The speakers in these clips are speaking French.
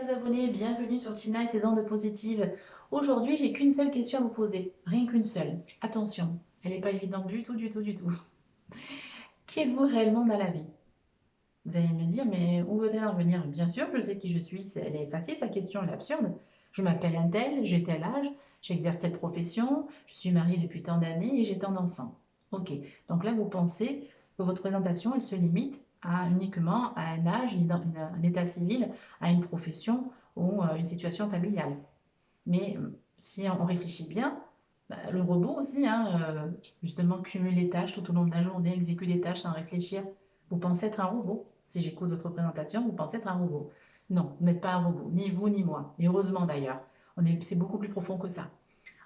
chers abonnés, bienvenue sur Tina et ses ondes positives. Aujourd'hui, j'ai qu'une seule question à vous poser, rien qu'une seule. Attention, elle n'est pas évidente du tout, du tout, du tout. Qui êtes-vous réellement dans la vie? Vous allez me dire, mais où veut-elle en venir? Bien sûr, je sais qui je suis, elle est facile, sa question elle est absurde. Je m'appelle un tel, j'ai tel âge, j'exerce telle profession, je suis mariée depuis tant d'années et j'ai tant d'enfants. Ok, donc là vous pensez que votre présentation elle se limite uniquement à un âge, un état civil, à une profession ou une situation familiale. Mais si on réfléchit bien, bah, le robot aussi, hein, justement, cumule les tâches tout au long de la journée, exécute des tâches sans réfléchir. Vous pensez être un robot. Si j'écoute votre présentation, vous pensez être un robot. Non, vous n'êtes pas un robot, ni vous ni moi. Et heureusement d'ailleurs, c'est beaucoup plus profond que ça.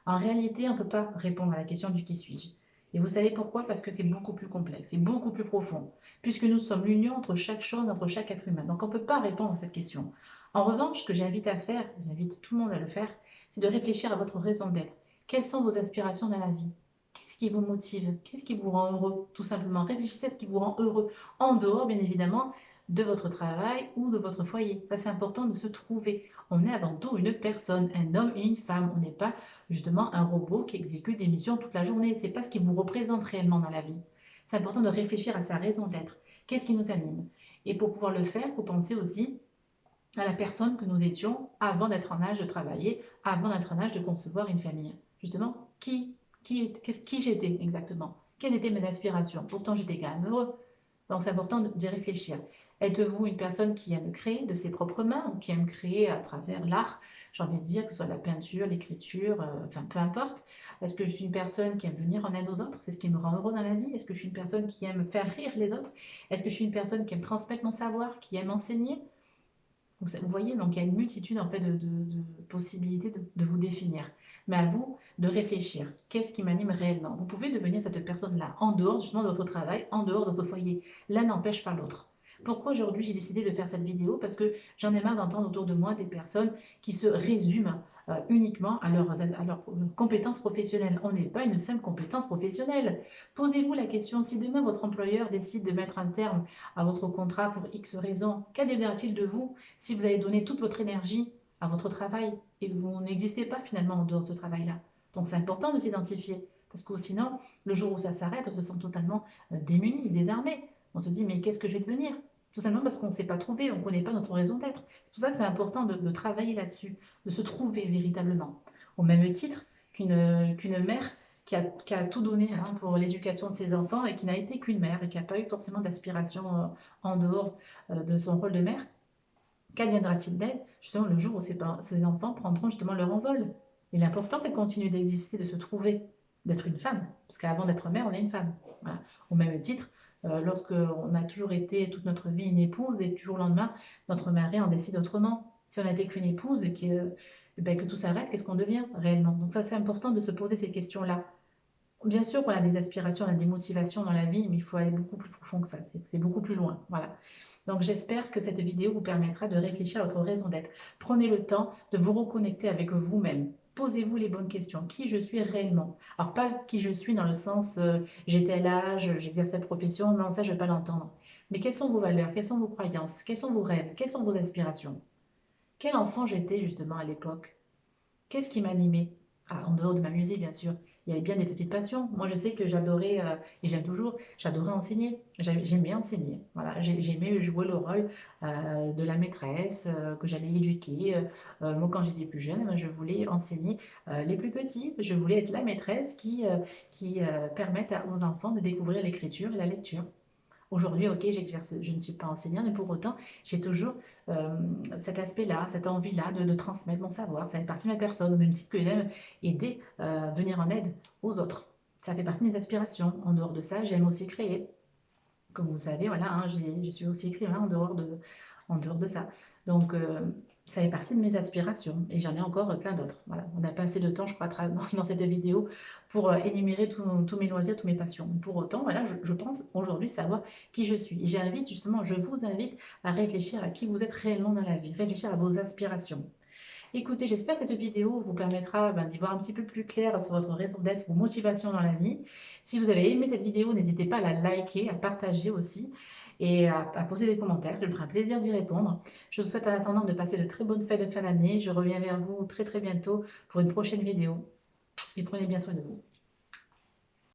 En réalité, on ne peut pas répondre à la question du qui suis-je. Et vous savez pourquoi? Parce que c'est beaucoup plus complexe, c'est beaucoup plus profond, puisque nous sommes l'union entre chaque chose, entre chaque être humain. Donc on ne peut pas répondre à cette question. En revanche, ce que j'invite à faire, j'invite tout le monde à le faire, c'est de réfléchir à votre raison d'être. Quelles sont vos aspirations dans la vie? Qu'est-ce qui vous motive? Qu'est-ce qui vous rend heureux? Tout simplement, réfléchissez à ce qui vous rend heureux, en dehors, bien évidemment, de votre travail ou de votre foyer. Ça, c'est important de se trouver. On est avant tout une personne, un homme et une femme. On n'est pas justement un robot qui exécute des missions toute la journée. C'est pas ce qui vous représente réellement dans la vie. C'est important de réfléchir à sa raison d'être. Qu'est-ce qui nous anime? Et pour pouvoir le faire, il faut penser aussi à la personne que nous étions avant d'être en âge de travailler, avant d'être en âge de concevoir une famille. Justement, qui j'étais exactement? Quelles étaient mes aspirations? Pourtant, j'étais quand même heureux. Donc, c'est important d'y réfléchir. Êtes-vous une personne qui aime créer de ses propres mains ou qui aime créer à travers l'art? J'ai envie de dire que ce soit la peinture, l'écriture, enfin peu importe. Est-ce que je suis une personne qui aime venir en aide aux autres? C'est ce qui me rend heureux dans la vie. Est-ce que je suis une personne qui aime faire rire les autres? Est-ce que je suis une personne qui aime transmettre mon savoir, qui aime enseigner? Vous voyez, donc il y a une multitude en fait de possibilités de vous définir. Mais à vous de réfléchir. Qu'est-ce qui m'anime réellement? Vous pouvez devenir cette personne-là en dehors justement de votre travail, en dehors de votre foyer. L'un n'empêche pas l'autre. Pourquoi aujourd'hui j'ai décidé de faire cette vidéo? Parce que j'en ai marre d'entendre autour de moi des personnes qui se résument uniquement à leurs compétences professionnelles. On n'est pas une simple compétence professionnelle. Posez-vous la question, si demain votre employeur décide de mettre un terme à votre contrat pour X raison, qu'adviendra-t-il de vous si vous avez donné toute votre énergie à votre travail et que vous n'existez pas finalement en dehors de ce travail-là? Donc c'est important de s'identifier parce que sinon, le jour où ça s'arrête, on se sent totalement démuni, désarmé. On se dit mais qu'est-ce que je vais devenir? Tout simplement parce qu'on ne s'est pas trouvé, on ne connaît pas notre raison d'être. C'est pour ça que c'est important de travailler là-dessus, de se trouver véritablement. Au même titre qu'une mère qui a tout donné hein, pour l'éducation de ses enfants et qui n'a été qu'une mère et qui n'a pas eu forcément d'aspiration en dehors de son rôle de mère, qu'adviendra-t-il d'elle justement le jour où ses enfants prendront justement leur envol? Il est important qu'elle continue d'exister, de se trouver, d'être une femme, parce qu'avant d'être mère, on est une femme. Voilà. Au même titre, lorsqu'on a toujours été toute notre vie une épouse et du jour au lendemain, notre mari en décide autrement. Si on n'a été qu'une épouse et que tout s'arrête, qu'est-ce qu'on devient réellement? Donc ça, c'est important de se poser ces questions-là. Bien sûr qu'on a des aspirations, on a des motivations dans la vie, mais il faut aller beaucoup plus profond que ça, c'est beaucoup plus loin. Voilà. Donc j'espère que cette vidéo vous permettra de réfléchir à votre raison d'être. Prenez le temps de vous reconnecter avec vous-même. Posez-vous les bonnes questions. Qui je suis réellement? Alors pas qui je suis dans le sens j'ai tel âge, j'exerce telle profession, non ça je ne vais pas l'entendre. Mais quelles sont vos valeurs? Quelles sont vos croyances? Quels sont vos rêves? Quelles sont vos aspirations? Quel enfant j'étais justement à l'époque? Qu'est-ce qui m'animait? Ah, en dehors de m'amuser, bien sûr. Il y avait bien des petites passions. Moi, je sais que j'adorais, et j'aime toujours, j'adorais enseigner. J'aimais enseigner. Voilà, j'aimais jouer le rôle de la maîtresse que j'allais éduquer. Moi, quand j'étais plus jeune, je voulais enseigner les plus petits. Je voulais être la maîtresse qui permette aux enfants de découvrir l'écriture et la lecture. Aujourd'hui, ok, j'exerce, je ne suis pas enseignante, mais pour autant, j'ai toujours euh, cet aspect-là, cette envie-là de transmettre mon savoir. Ça fait partie de ma personne, au même titre que j'aime aider, venir en aide aux autres. Ça fait partie de mes aspirations. En dehors de ça, j'aime aussi créer. Comme vous savez, voilà, hein, je suis aussi écrivain en dehors de ça. Donc, ça fait partie de mes aspirations et j'en ai encore plein d'autres. Voilà. On n'a pas assez de temps, je crois, dans cette vidéo pour énumérer tous mes loisirs, tous mes passions. Pour autant, voilà, je pense aujourd'hui savoir qui je suis. Et j'invite justement, je vous invite à réfléchir à qui vous êtes réellement dans la vie, réfléchir à vos aspirations. Écoutez, j'espère que cette vidéo vous permettra d'y voir un petit peu plus clair sur votre raison d'être, vos motivations dans la vie. Si vous avez aimé cette vidéo, n'hésitez pas à la liker, à partager aussi. et à poser des commentaires. Je me ferai un plaisir d'y répondre. Je vous souhaite en attendant de passer de très bonnes fêtes de fin d'année. Je reviens vers vous très très bientôt pour une prochaine vidéo et prenez bien soin de vous.